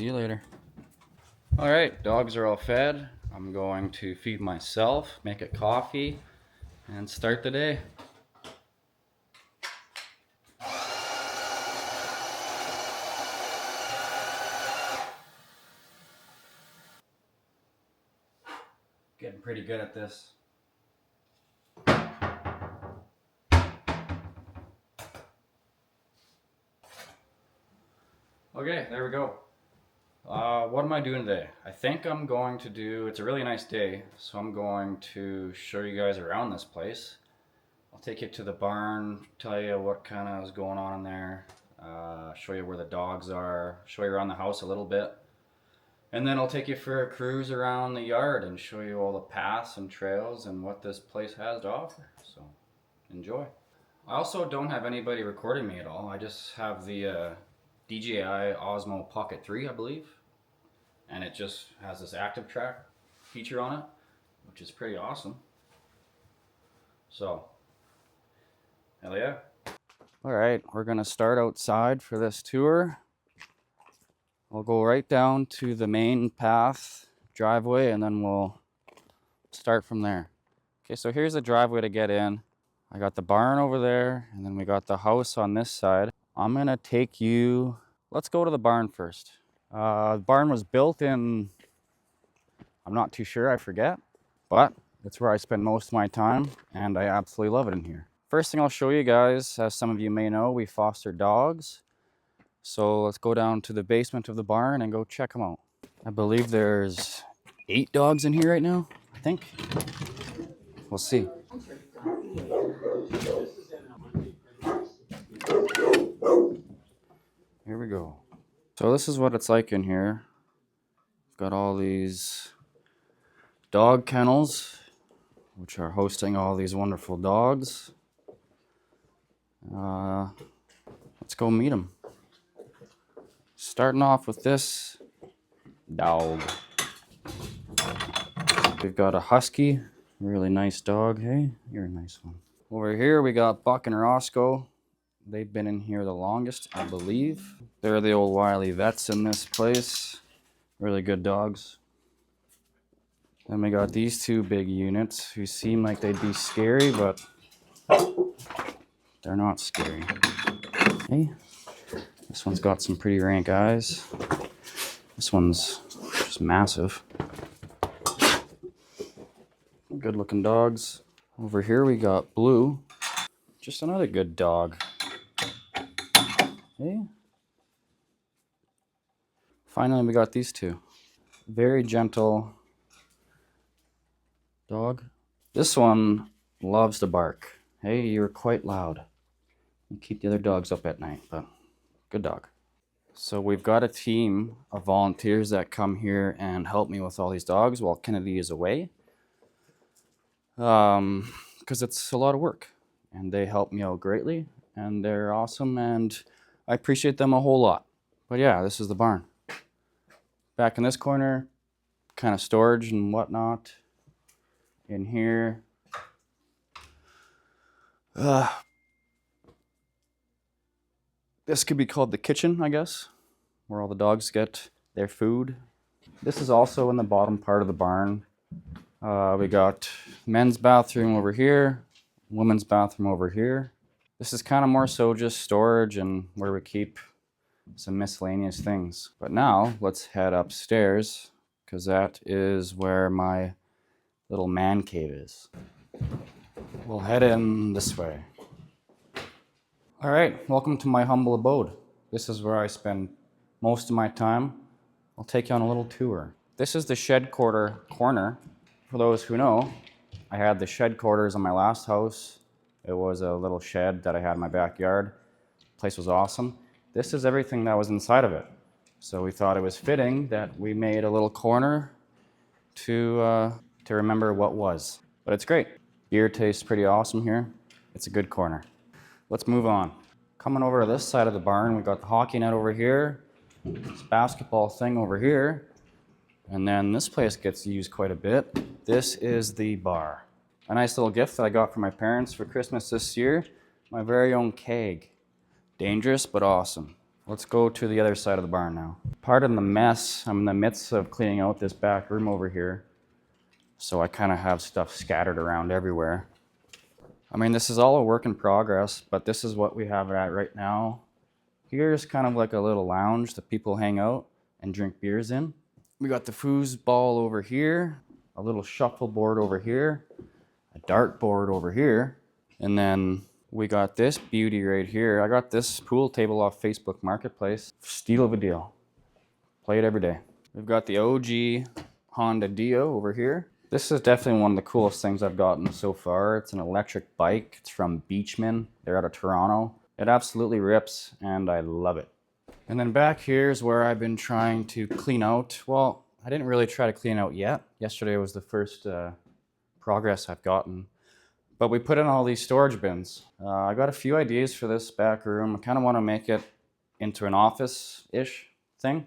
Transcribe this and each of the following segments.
See you later. All right, dogs are all fed. I'm going to feed myself, make a coffee, and start the day. Getting pretty good at this. Okay, there we go. What am I doing today? I think I'm going to do, it's a really nice day, so I'm going to show you guys around this place. I'll take you to the barn, tell you what kind of is going on in there, show you where the dogs are, show you around the house a little bit. And then I'll take you for a cruise around the yard and show you all the paths and trails and what this place has to offer. So, enjoy. I also don't have anybody recording me at all. I just have the DJI Osmo Pocket 3, I believe. And it just has this active track feature on it, which is pretty awesome. So, hell yeah. Alright, we're gonna start outside for this tour. We'll go right down to the main path driveway and then we'll start from there. Okay, so here's the driveway to get in. I got the barn over there and then we got the house on this side. I'm gonna take you, let's go to the barn first. The barn was built in, I'm not too sure, I forget, but it's where I spend most of my time and I absolutely love it in here. First thing I'll show you guys, as some of you may know, we foster dogs. So let's go down to the basement of the barn and go check them out. I believe there's 8 dogs in here right now, I think. We'll see. Here we go. So this is what it's like in here. Got all these dog kennels, which are hosting all these wonderful dogs. Let's go meet them. Starting off with this dog. We've got a husky, really nice dog. Hey, you're a nice one. Over here we got Buck and Roscoe. They've been in here the longest, I believe. They're the old wily vets in this place. Really good dogs. Then we got these 2 big units who seem like they'd be scary, but they're not scary. Hey. This one's got some pretty rank eyes. This one's just massive. Good looking dogs. Over here we got Blue. Just another good dog. Hey. Finally we got these 2. Very gentle dog. This one loves to bark. Hey, you're quite loud. You keep the other dogs up at night, but good dog. So we've got a team of volunteers that come here and help me with all these dogs while Kennedy is away. Because it's a lot of work. And they help me out greatly. And they're awesome and I appreciate them a whole lot. But yeah, this is the barn. Back in this corner, kind of storage and whatnot. In here. This could be called the kitchen, I guess, where all the dogs get their food. This is also in the bottom part of the barn. We got men's bathroom over here, women's bathroom over here. This is kind of more so just storage and where we keep some miscellaneous things. But now let's head upstairs because that is where my little man cave is. We'll head in this way. All right, welcome to my humble abode. This is where I spend most of my time. I'll take you on a little tour. This is the shed corner. For those who know, I had the shed quarters on my last house. It was a little shed that I had in my backyard. The place was awesome. This is everything that was inside of it. So we thought it was fitting that we made a little corner to remember what was. But it's great. Beer tastes pretty awesome here. It's a good corner. Let's move on. Coming over to this side of the barn, we got the hockey net over here, this basketball thing over here, and then this place gets used quite a bit. This is the bar. A nice little gift that I got from my parents for Christmas this year, my very own keg. Dangerous, but awesome. Let's go to the other side of the barn now. Pardon the mess. I'm in the midst of cleaning out this back room over here. So I kind of have stuff scattered around everywhere. I mean, this is all a work in progress, but this is what we have it at right now. Here's kind of like a little lounge that people hang out and drink beers in. We got the foosball over here, a little shuffleboard over here, a dart board over here, and then we got this beauty right here. I got this pool table off Facebook Marketplace. Steal of a deal. Play it every day. We've got the OG Honda Dio over here. This is definitely one of the coolest things I've gotten so far. It's an electric bike. It's from Beachman. They're out of Toronto. It absolutely rips, and I love it. And then back here is where I've been trying to clean out. Well, I didn't really try to clean out yet. Yesterday was the first progress I've gotten. But we put in all these storage bins. I got a few ideas for this back room. I kind of want to make it into an office-ish thing.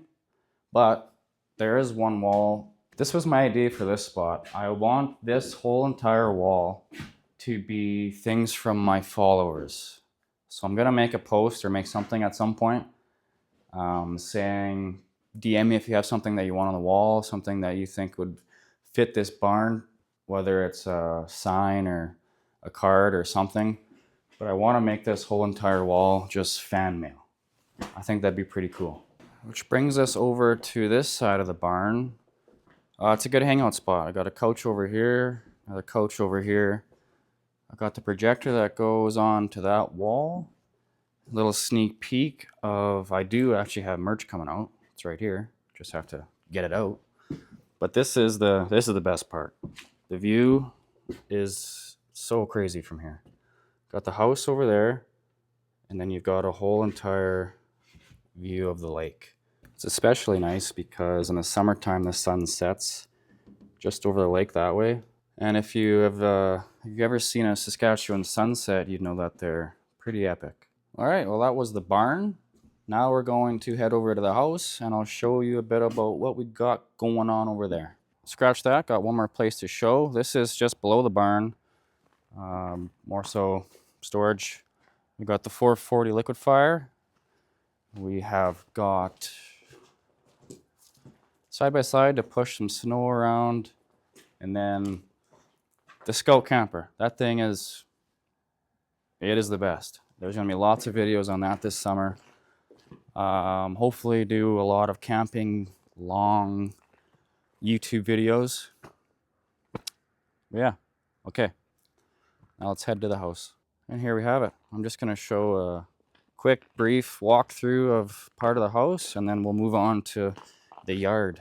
But there is one wall. This was my idea for this spot. I want this whole entire wall to be things from my followers. So I'm gonna make a post or make something at some point saying, DM me if you have something that you want on the wall, something that you think would fit this barn, whether it's a sign or a card or something. But I wanna make this whole entire wall just fan mail. I think that'd be pretty cool. Which brings us over to this side of the barn. It's a good hangout spot. I got a couch over here, another couch over here. I got the projector that goes on to that wall. A little sneak peek of, I do actually have merch coming out. It's right here. Just have to get it out. But this is the best part. The view is so crazy from here. Got the house over there, and then you've got a whole entire view of the lake. It's especially nice because in the summertime the sun sets just over the lake that way. And if you have you ever seen a Saskatchewan sunset, you'd know that they're pretty epic. All right, well that was the barn. Now we're going to head over to the house and I'll show you a bit about what we got going on over there. Scratch that, got one more place to show. This is just below the barn, more so storage. We got the 440 liquefier. We have got side by side to push some snow around, and then the Scout camper. That thing is the best. There's gonna be lots of videos on that this summer. Hopefully do a lot of camping, long YouTube videos. Yeah, okay. Now let's head to the house. And here we have it. I'm just gonna show a quick, brief walkthrough of part of the house, and then we'll move on to the yard.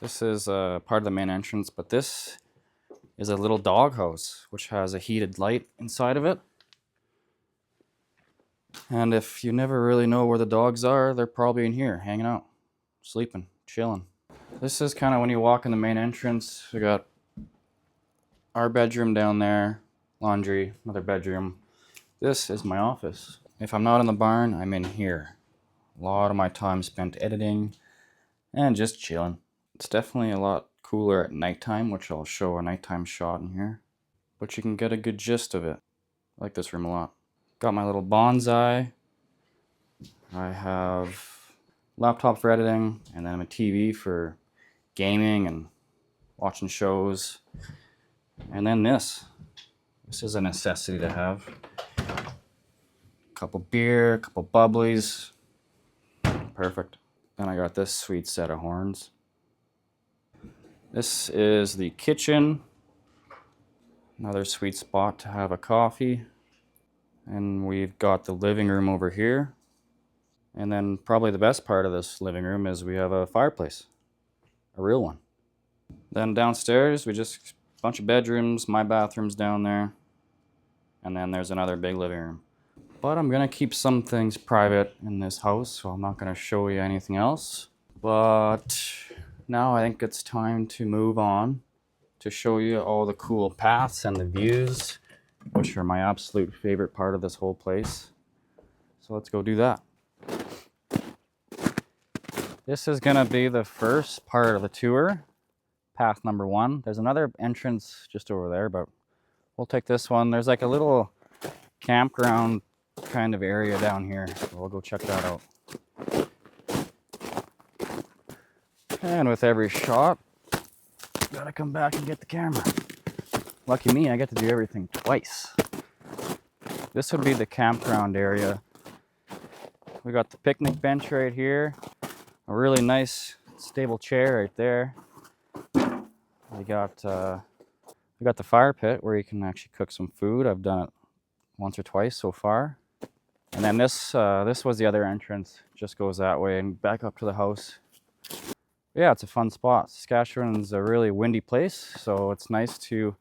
This is part of the main entrance, but this is a little dog house, which has a heated light inside of it. And if you never really know where the dogs are, they're probably in here, hanging out, sleeping, chilling. This is kind of when you walk in the main entrance. We got our bedroom down there, laundry, another bedroom. This is my office. If I'm not in the barn, I'm in here. A lot of my time spent editing and just chilling. It's definitely a lot cooler at nighttime, which I'll show a nighttime shot in here. But you can get a good gist of it. I like this room a lot. Got my little bonsai. I have laptop for editing, and then a TV for gaming and watching shows. And then this. This is a necessity to have. Couple beer, couple bubblies. Perfect. Then I got this sweet set of horns. This is the kitchen. Another sweet spot to have a coffee. And we've got the living room over here. And then probably the best part of this living room is we have a fireplace. A real one. Then downstairs, we just a bunch of bedrooms, my bathroom's down there. And then there's another big living room. But I'm gonna keep some things private in this house, so I'm not gonna show you anything else. But now I think it's time to move on to show you all the cool paths and the views, which are my absolute favorite part of this whole place. So let's go do that. This is gonna be the first part of the tour, path number 1. There's another entrance just over there, but we'll take this one. There's like a little campground kind of area down here. So we'll go check that out. And with every shot, gotta come back and get the camera. Lucky me, I get to do everything twice. This would be the campground area. We got the picnic bench right here. A really nice stable chair right there. We got the fire pit where you can actually cook some food. I've done it once or twice so far. And then this was the other entrance. Just goes that way and back up to the house. Yeah, it's a fun spot. Saskatchewan's a really windy place, so it's nice to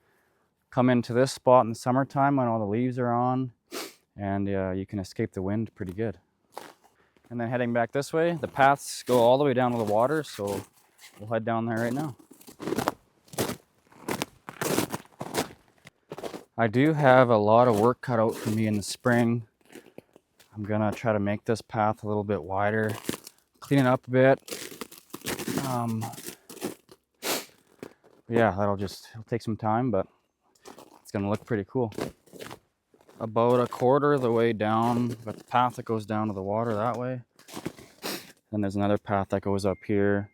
come into this spot in the summertime when all the leaves are on, and you can escape the wind pretty good. And then heading back this way, the paths go all the way down to the water, so we'll head down there right now. I do have a lot of work cut out for me in the spring. I'm gonna try to make this path a little bit wider, clean it up a bit. Yeah, it'll take some time, but it's gonna look pretty cool. About a quarter of the way down, got the path that goes down to the water that way. Then there's another path that goes up here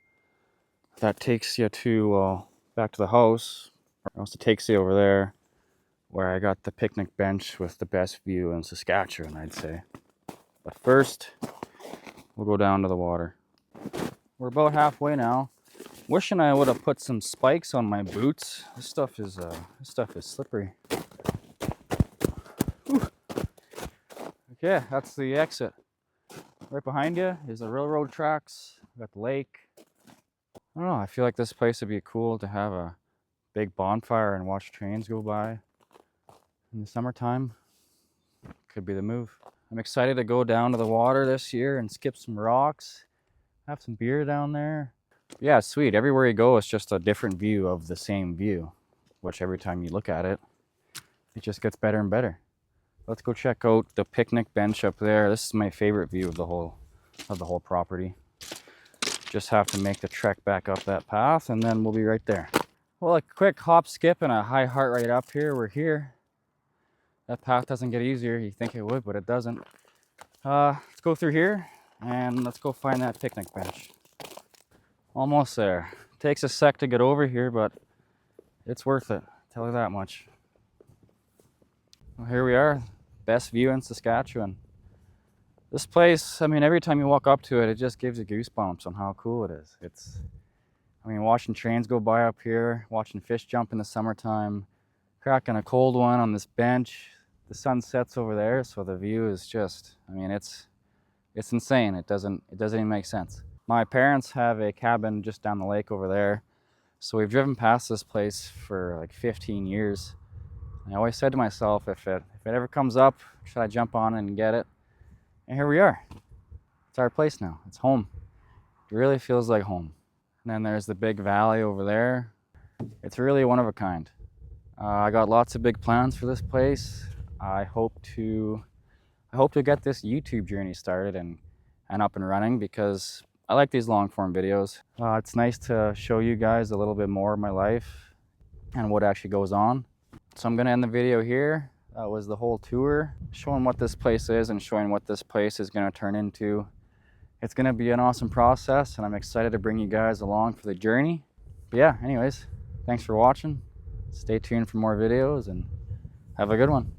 that takes you to back to the house. Or else it takes you over there where I got the picnic bench with the best view in Saskatchewan, I'd say. But first, we'll go down to the water. We're about halfway now. Wishing I would have put some spikes on my boots. This stuff is slippery. Whew. Okay, that's the exit. Right behind you is the railroad tracks. We got the lake. I don't know, I feel like this place would be cool to have a big bonfire and watch trains go by in the summertime. Could be the move. I'm excited to go down to the water this year and skip some rocks. Have some beer down there. Yeah, it's sweet. Everywhere you go, it's just a different view of the same view, which every time you look at it, it just gets better and better. Let's go check out the picnic bench up there. This is my favorite view of the whole property. Just have to make the trek back up that path, and then we'll be right there. Well, a quick hop, skip, and a high heart rate up here. We're here. That path doesn't get easier. You think it would, but it doesn't. Let's go through here, and let's go find that picnic bench. Almost there. Takes a sec to get over here, but it's worth it. I'll tell you that much. Well, here we are. Best view in Saskatchewan. This place, I mean, every time you walk up to it, it just gives you goosebumps on how cool it is. I mean, watching trains go by up here, watching fish jump in the summertime, cracking a cold one on this bench. The sun sets over there, so the view is just, I mean, it's insane. It doesn't even make sense. My parents have a cabin just down the lake over there, so we've driven past this place for like 15 years. I always said to myself, if it ever comes up, should I jump on it and get it? And here we are. It's our place now. It's home. It really feels like home. And then there's the big valley over there. It's really one of a kind. I got lots of big plans for this place. I hope to get this YouTube journey started and up and running, because I like these long form videos. It's nice to show you guys a little bit more of my life and what actually goes on. So I'm gonna end the video here. That was the whole tour, showing what this place is and showing what this place is gonna turn into. It's gonna be an awesome process, and I'm excited to bring you guys along for the journey. But yeah, anyways, thanks for watching. Stay tuned for more videos, and have a good one.